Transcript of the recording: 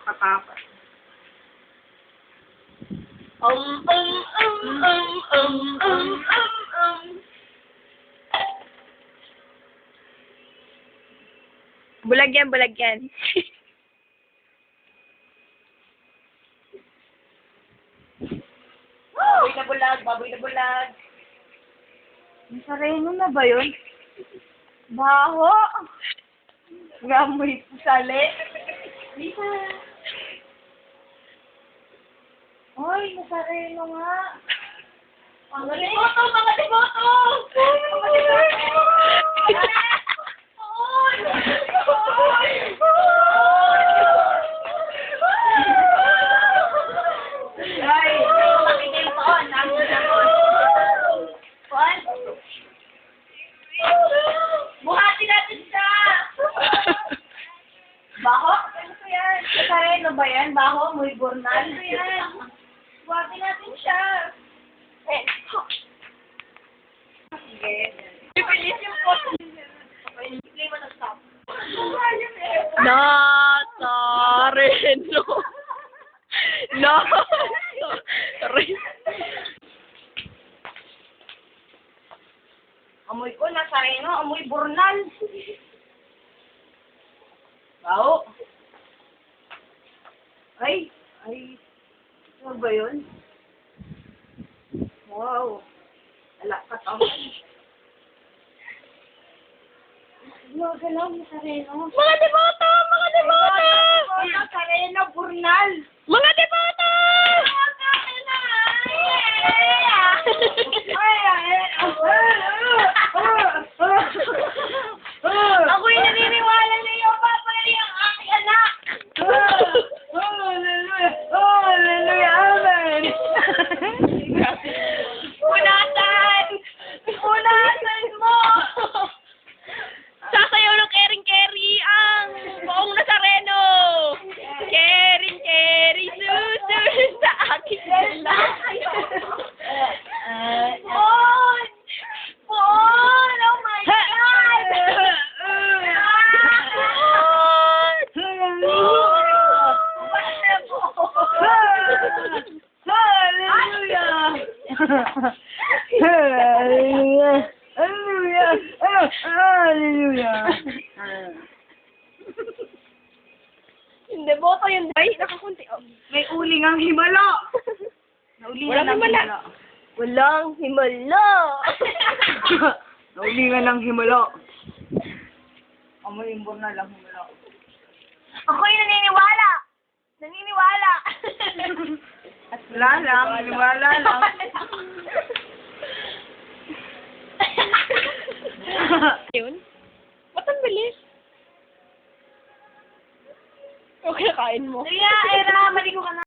nakatakas. Bulag yan, bulag yan. Baboy na bulag, baboy na bulag. Nasareno na ba yun? Baho! Gamoy sali. Lisa! Oy, nasareno nga. Mga deboto! Mga deboto! Mga deboto! Oy! Oy! Ay! Makinig po! Nangin na po! Juan? Buhati natin siya! Baho? Ano ko yan? Nasareno ba yan? Baho? Muy bornal? Ano yan? Buhati natin siya! Eh, sige. Bibilis yung photo. Play mo na stop. Nazareno. Nazareno. Amoy ko, Nazareno. Amoy bornal. Bao. Ay. Ay. Ano ba yun? Wow. Alak ka tama. Galaw, Nazareno. Mga deboto! Mga deboto! Nazareno, bornal. Mga deboto! Ako'y naniniwala na iyo, Papa, ang aking anak. Hallelujah! Hallelujah! Amen! Punasan! Punasan mo! Sasayaw ng kering-keri ang buong Nazareno! Kering-keri, susunod sa aking lalaki. Bon! Bon! Oh my God! Hallelujah! Hallelujah! Hallelujah! Hindi, boto yun. Ay, nakakunti. Oh. May uling ang himala! Walang himala. Walang himala. Naulingan ng himala. Amoy yung borna lang himala. Ako'y naniniwala! Naniniwala! At wala lang, naniniwala lang. Yun? Ba't ang bilis? Okay, kain mo. Kuya, Era, maligo ka na.